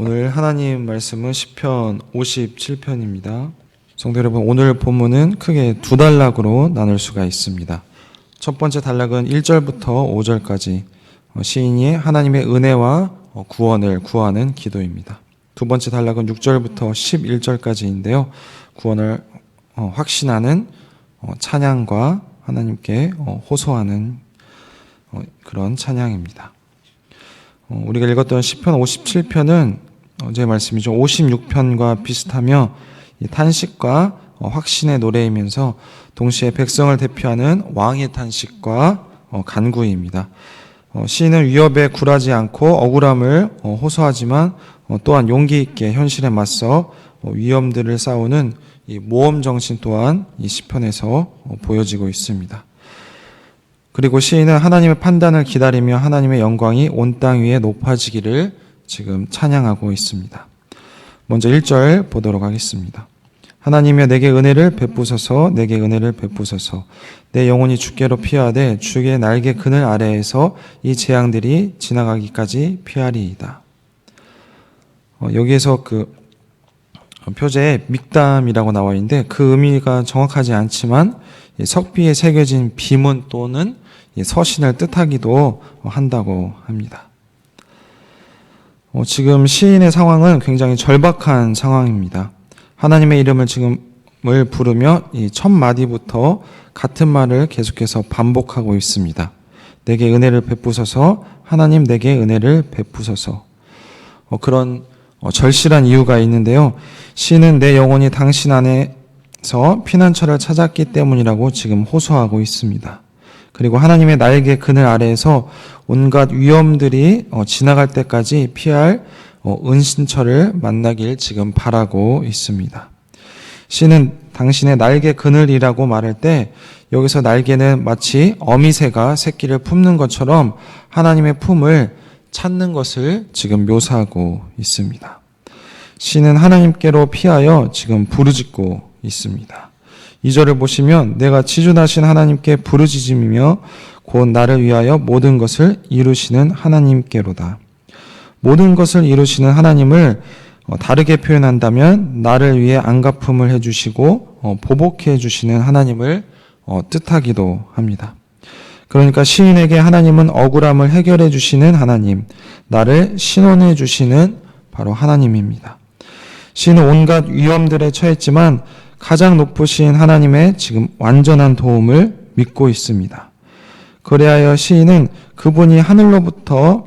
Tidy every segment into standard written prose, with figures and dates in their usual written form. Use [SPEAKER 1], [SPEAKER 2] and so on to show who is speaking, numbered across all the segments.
[SPEAKER 1] 오늘 하나님 말씀은 시편 57편입니다. 성도 여러분, 오늘 본문은 크게 두 단락으로 나눌 수가 있습니다. 첫 번째 단락은 1절부터 5절까지 시인이 하나님의 은혜와 구원을 구하는 기도입니다. 두 번째 단락은 6절부터 11절까지인데요. 구원을 확신하는 찬양과 하나님께 호소하는 그런 찬양입니다. 우리가 읽었던 시편 57편은 어제의 말씀이죠. 56편과 비슷하며 탄식과 확신의 노래이면서 동시에 백성을 대표하는 왕의 탄식과 간구입니다. 시인은 위협에 굴하지 않고 억울함을 호소하지만 또한 용기 있게 현실에 맞서 위험들을 싸우는 이 모험 정신 또한 이 시편에서 보여지고 있습니다. 그리고 시인은 하나님의 판단을 기다리며 하나님의 영광이 온 땅 위에 높아지기를 지금 찬양하고 있습니다. 먼저 1절 보도록 하겠습니다. 하나님이여 내게 은혜를 베푸소서, 내게 은혜를 베푸소서. 내 영혼이 주께로 피하되 주의 날개 그늘 아래에서 이 재앙들이 지나가기까지 피하리이다. 여기에서 그 표제에 믹담이라고 나와 있는데 그 의미가 정확하지 않지만 석비에 새겨진 비문 또는 서신을 뜻하기도 한다고 합니다. 지금 시인의 상황은 굉장히 절박한 상황입니다. 하나님의 이름을 지금을 부르며 이 첫 마디부터 같은 말을 계속해서 반복하고 있습니다. 내게 은혜를 베푸소서, 하나님 내게 은혜를 베푸소서. 그런 절실한 이유가 있는데요. 시인은 내 영혼이 당신 안에서 피난처를 찾았기 때문이라고 지금 호소하고 있습니다. 그리고 하나님의 날개 그늘 아래에서 온갖 위험들이 지나갈 때까지 피할 은신처를 만나길 지금 바라고 있습니다. 시는 당신의 날개 그늘이라고 말할 때 여기서 날개는 마치 어미새가 새끼를 품는 것처럼 하나님의 품을 찾는 것을 지금 묘사하고 있습니다. 시는 하나님께로 피하여 지금 부르짖고 있습니다. 2절을 보시면 내가 지존하신 하나님께 부르짖으며 곧 나를 위하여 모든 것을 이루시는 하나님께로다. 모든 것을 이루시는 하나님을 다르게 표현한다면 나를 위해 안갚음을 해주시고 보복해 주시는 하나님을 뜻하기도 합니다. 그러니까 시인에게 하나님은 억울함을 해결해 주시는 하나님, 나를 신원해 주시는 바로 하나님입니다. 시인은 온갖 위험들에 처했지만 가장 높으신 하나님의 지금 완전한 도움을 믿고 있습니다. 그리하여 시인은 그분이 하늘로부터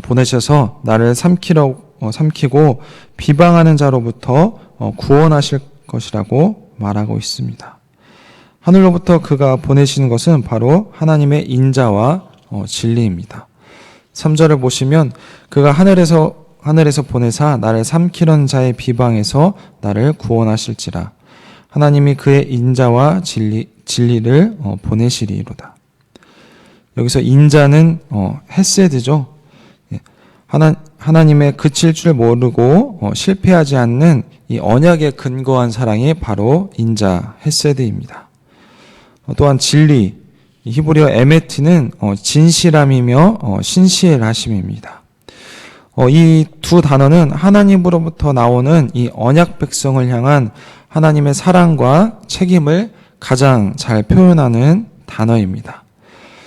[SPEAKER 1] 보내셔서 나를 삼키고 비방하는 자로부터 구원하실 것이라고 말하고 있습니다. 하늘로부터 그가 보내시는 것은 바로 하나님의 인자와 진리입니다. 3절을 보시면 그가 하늘에서 보내사 나를 삼키던 자의 비방에서 나를 구원하실지라. 하나님이 그의 인자와 진리를 보내시리로다. 여기서 인자는 헤세드죠. 하나님의 그칠 줄 모르고 실패하지 않는 이 언약에 근거한 사랑이 바로 인자 헤세드입니다. 또한 진리, 히브리어 에메트는 진실함이며 신실하심입니다. 이 두 단어는 하나님으로부터 나오는 이 언약 백성을 향한 하나님의 사랑과 책임을 가장 잘 표현하는 단어입니다.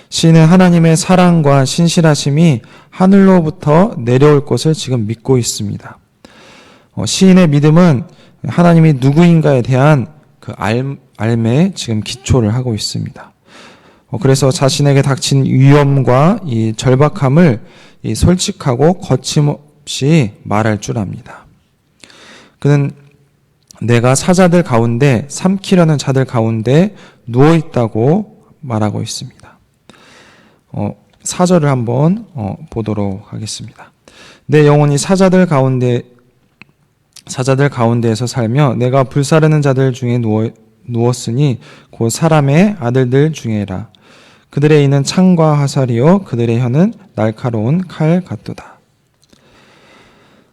[SPEAKER 1] 시인은 하나님의 사랑과 신실하심이 하늘로부터 내려올 것을 지금 믿고 있습니다. 시인의 믿음은 하나님이 누구인가에 대한 그 알매 지금 기초를 하고 있습니다. 그래서 자신에게 닥친 위험과 이 절박함을 이 솔직하고 거침없이 말할 줄 압니다. 그는 내가 사자들 가운데 삼키려는 자들 가운데 누워 있다고 말하고 있습니다. 4절을 한번 보도록 하겠습니다. 내 영혼이 사자들 가운데에서 살며 내가 불사르는 자들 중에 누웠으니 곧 사람의 아들들 중에라. 그들의 이는 창과 화살이요 그들의 혀는 날카로운 칼 같도다.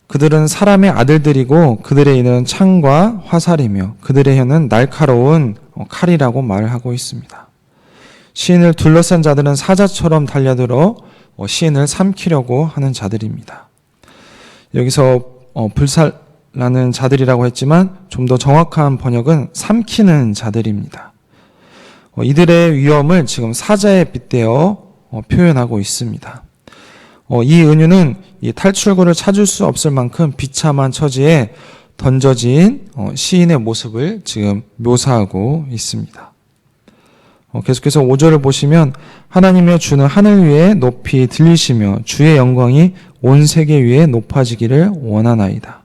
[SPEAKER 1] 그들은 사람의 아들들이고 그들의 이는 창과 화살이며 그들의 혀는 날카로운 칼이라고 말하고 있습니다. 시인을 둘러싼 자들은 사자처럼 달려들어 시인을 삼키려고 하는 자들입니다. 여기서 불살라는 자들이라고 했지만 좀 더 정확한 번역은 삼키는 자들입니다. 이들의 위험을 지금 사자에 빗대어 표현하고 있습니다. 이 은유는 이 탈출구를 찾을 수 없을 만큼 비참한 처지에 던져진 시인의 모습을 지금 묘사하고 있습니다. 계속해서 5절을 보시면 하나님의 주는 하늘 위에 높이 들리시며 주의 영광이 온 세계 위에 높아지기를 원하나이다.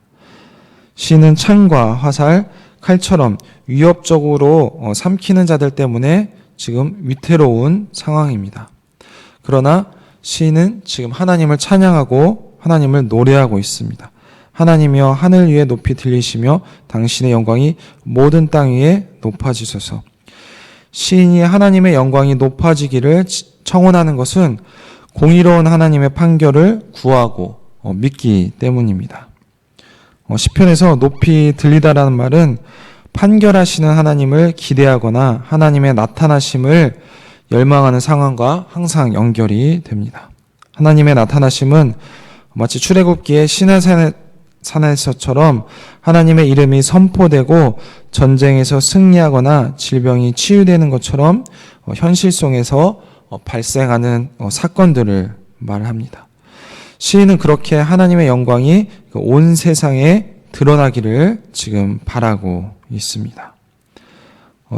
[SPEAKER 1] 시인은 창과 화살, 칼처럼 위협적으로 삼키는 자들 때문에 지금 위태로운 상황입니다. 그러나 시인은 지금 하나님을 찬양하고 하나님을 노래하고 있습니다. 하나님이여 하늘 위에 높이 들리시며 당신의 영광이 모든 땅 위에 높아지소서. 시인이 하나님의 영광이 높아지기를 청원하는 것은 공의로운 하나님의 판결을 구하고 믿기 때문입니다. 시편에서 높이 들리다라는 말은 판결하시는 하나님을 기대하거나 하나님의 나타나심을 열망하는 상황과 항상 연결이 됩니다. 하나님의 나타나심은 마치 출애굽기의 시내산에서처럼 하나님의 이름이 선포되고 전쟁에서 승리하거나 질병이 치유되는 것처럼 현실 속에서 발생하는 사건들을 말합니다. 시인은 그렇게 하나님의 영광이 온 세상에 드러나기를 지금 바라고 있습니다.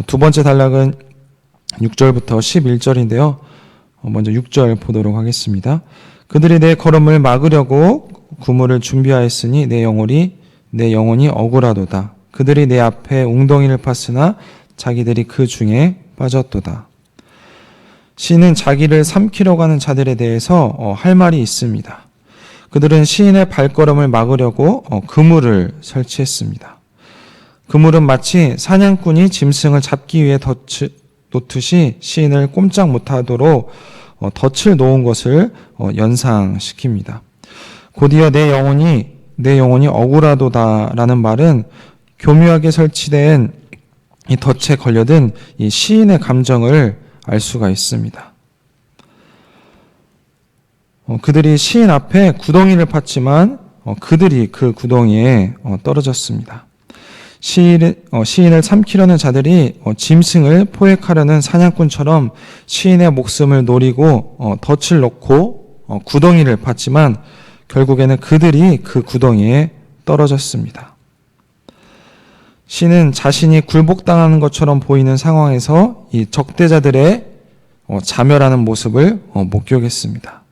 [SPEAKER 1] 두 번째 단락은 6절부터 11절인데요. 먼저 6절 보도록 하겠습니다. 그들이 내 걸음을 막으려고 구물을 준비하였으니 내 영혼이 억울하도다. 그들이 내 앞에 웅덩이를 팠으나 자기들이 그 중에 빠졌도다. 시인은 자기를 삼키려고 하는 자들에 대해서 할 말이 있습니다. 그들은 시인의 발걸음을 막으려고 그물을 설치했습니다. 그물은 마치 사냥꾼이 짐승을 잡기 위해 놓듯이 시인을 꼼짝 못하도록 덫을 놓은 것을 연상시킵니다. 곧이어 내 영혼이 억울하도다라는 말은 교묘하게 설치된 이 덫에 걸려든 이 시인의 감정을 알 수가 있습니다. 그들이 시인 앞에 구덩이를 팠지만 그들이 그 구덩이에 떨어졌습니다. 시인을 삼키려는 자들이 짐승을 포획하려는 사냥꾼처럼 시인의 목숨을 노리고 덫을 놓고 구덩이를 팠지만 결국에는 그들이 그 구덩이에 떨어졌습니다. 시인은 자신이 굴복당하는 것처럼 보이는 상황에서 이 적대자들의 자멸하는 모습을 목격했습니다.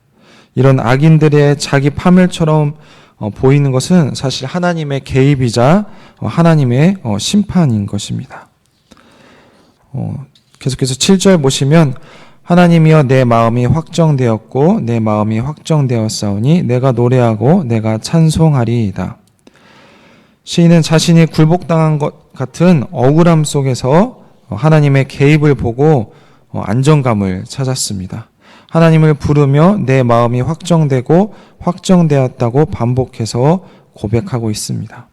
[SPEAKER 1] 이런 악인들의 자기 파멸처럼 보이는 것은 사실 하나님의 개입이자 하나님의 심판인 것입니다. 계속해서 7절 보시면 하나님이여 내 마음이 확정되었고 내 마음이 확정되었사오니 내가 노래하고 내가 찬송하리이다. 시인은 자신이 굴복당한 것 같은 억울함 속에서 하나님의 개입을 보고 안정감을 찾았습니다. 하나님을 부르며 내 마음이 확정되고 확정되었다고 반복해서 고백하고 있습니다.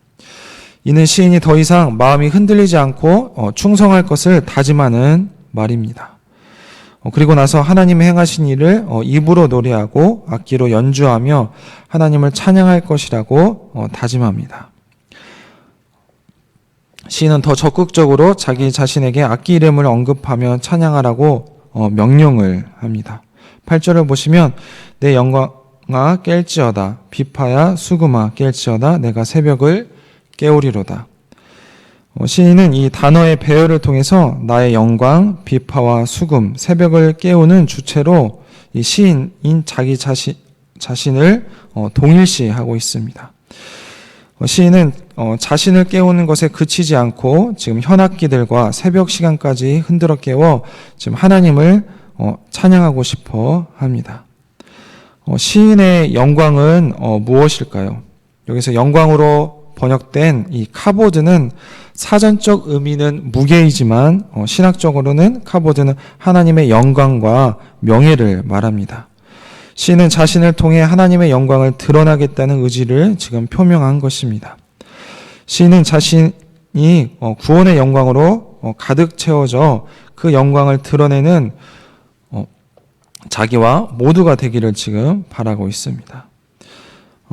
[SPEAKER 1] 이는 시인이 더 이상 마음이 흔들리지 않고 충성할 것을 다짐하는 말입니다. 그리고 나서 하나님이 행하신 일을 입으로 노래하고 악기로 연주하며 하나님을 찬양할 것이라고 다짐합니다. 시인은 더 적극적으로 자기 자신에게 악기 이름을 언급하며 찬양하라고 명령을 합니다. 8절을 보시면 내 영광아 깰지어다 비파야 수금아 깰지어다 내가 새벽을 깨우리로다. 시인은 이 단어의 배열을 통해서 나의 영광, 비파와 수금, 새벽을 깨우는 주체로 이 시인인 자기 자신을 동일시하고 있습니다. 시인은 자신을 깨우는 것에 그치지 않고 지금 현악기들과 새벽 시간까지 흔들어 깨워 지금 하나님을 찬양하고 싶어 합니다. 시인의 영광은 무엇일까요? 여기서 영광으로 번역된 이 카보드는 사전적 의미는 무게이지만 신학적으로는 카보드는 하나님의 영광과 명예를 말합니다. 시인은 자신을 통해 하나님의 영광을 드러나겠다는 의지를 지금 표명한 것입니다. 시인은 자신이 구원의 영광으로 가득 채워져 그 영광을 드러내는 자기와 모두가 되기를 지금 바라고 있습니다.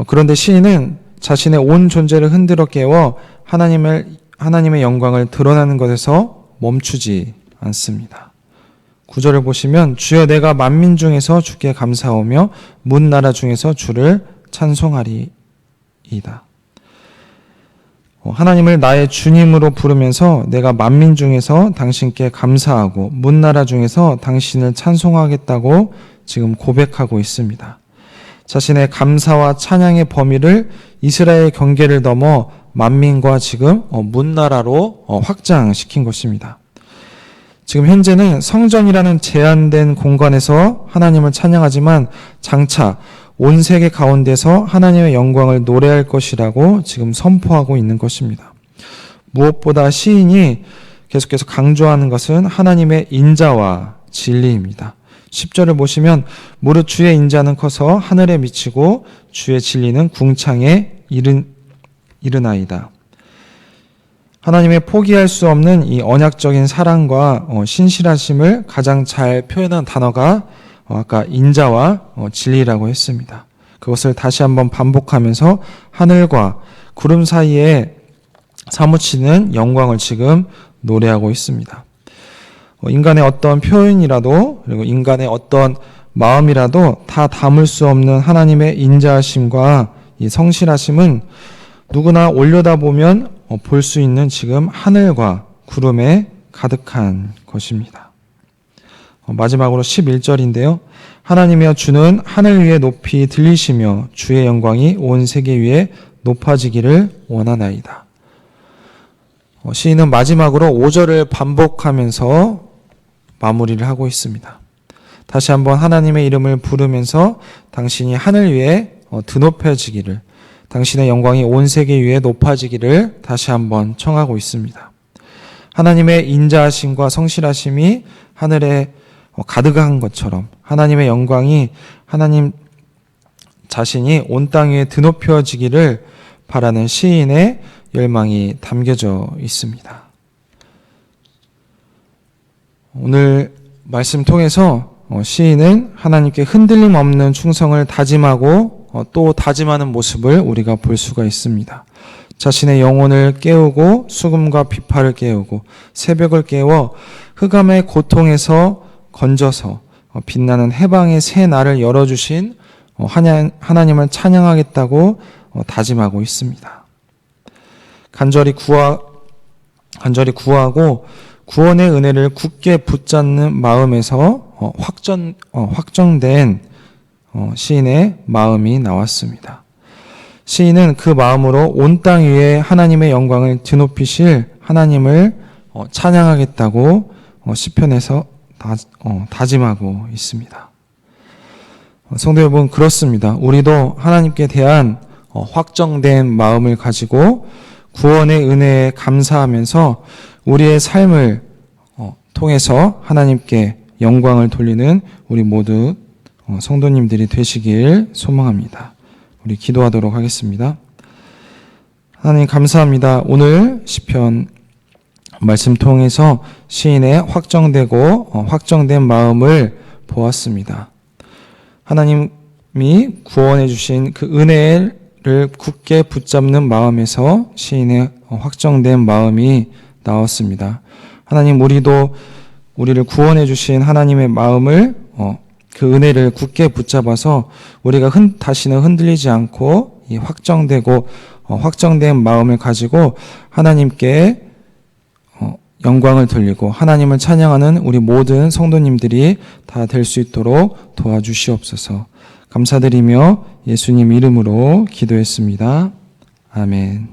[SPEAKER 1] 그런데 시인은 자신의 온 존재를 흔들어 깨워 하나님의 영광을 드러나는 것에서 멈추지 않습니다. 9절을 보시면 주여 내가 만민 중에서 주께 감사하며 문 나라 중에서 주를 찬송하리이다. 하나님을 나의 주님으로 부르면서 내가 만민 중에서 당신께 감사하고 문 나라 중에서 당신을 찬송하겠다고 지금 고백하고 있습니다. 자신의 감사와 찬양의 범위를 이스라엘 경계를 넘어 만민과 지금 문나라로 확장시킨 것입니다. 지금 현재는 성전이라는 제한된 공간에서 하나님을 찬양하지만 장차 온 세계 가운데서 하나님의 영광을 노래할 것이라고 지금 선포하고 있는 것입니다. 무엇보다 시인이 계속해서 강조하는 것은 하나님의 인자와 진리입니다. 10절을 보시면 무릇 주의 인자는 커서 하늘에 미치고 주의 진리는 궁창에 이르나이다. 하나님의 포기할 수 없는 이 언약적인 사랑과 신실하심을 가장 잘 표현한 단어가 아까 인자와 진리라고 했습니다. 그것을 다시 한번 반복하면서 하늘과 구름 사이에 사무치는 영광을 지금 노래하고 있습니다. 인간의 어떤 표현이라도 그리고 인간의 어떤 마음이라도 다 담을 수 없는 하나님의 인자하심과 이 성실하심은 누구나 올려다보면 볼 수 있는 지금 하늘과 구름에 가득한 것입니다. 마지막으로 11절인데요. 하나님이여 주는 하늘 위에 높이 들리시며 주의 영광이 온 세계 위에 높아지기를 원하나이다. 시인은 마지막으로 5절을 반복하면서 마무리를 하고 있습니다. 다시 한번 하나님의 이름을 부르면서 당신이 하늘 위에 드높여지기를, 당신의 영광이 온 세계 위에 높아지기를 다시 한번 청하고 있습니다. 하나님의 인자하심과 성실하심이 하늘에 가득한 것처럼 하나님의 영광이 하나님 자신이 온 땅 위에 드높여지기를 바라는 시인의 열망이 담겨져 있습니다. 오늘 말씀 통해서 시인은 하나님께 흔들림 없는 충성을 다짐하고 또 다짐하는 모습을 우리가 볼 수가 있습니다. 자신의 영혼을 깨우고 수금과 비파를 깨우고 새벽을 깨워 흑암의 고통에서 건져서 빛나는 해방의 새 날을 열어주신 하나님을 찬양하겠다고 다짐하고 있습니다. 간절히 구하고 구원의 은혜를 굳게 붙잡는 마음에서 확정된 시인의 마음이 나왔습니다. 시인은 그 마음으로 온 땅 위에 하나님의 영광을 드높이실 하나님을 찬양하겠다고 시편에서 다짐하고 있습니다. 성도 여러분, 그렇습니다. 우리도 하나님께 대한 확정된 마음을 가지고 구원의 은혜에 감사하면서 우리의 삶을 통해서 하나님께 영광을 돌리는 우리 모두 성도님들이 되시길 소망합니다. 우리 기도하도록 하겠습니다. 하나님 감사합니다. 오늘 시편 말씀 통해서 시인의 확정되고 확정된 마음을 보았습니다. 하나님이 구원해 주신 그 은혜를 굳게 붙잡는 마음에서 시인의 확정된 마음이 나왔습니다. 하나님, 우리도 우리를 구원해 주신 하나님의 마음을 그 은혜를 굳게 붙잡아서 우리가 다시는 흔들리지 않고 이 확정되고 확정된 마음을 가지고 하나님께 영광을 돌리고 하나님을 찬양하는 우리 모든 성도님들이 다 될 수 있도록 도와주시옵소서. 감사드리며 예수님 이름으로 기도했습니다. 아멘.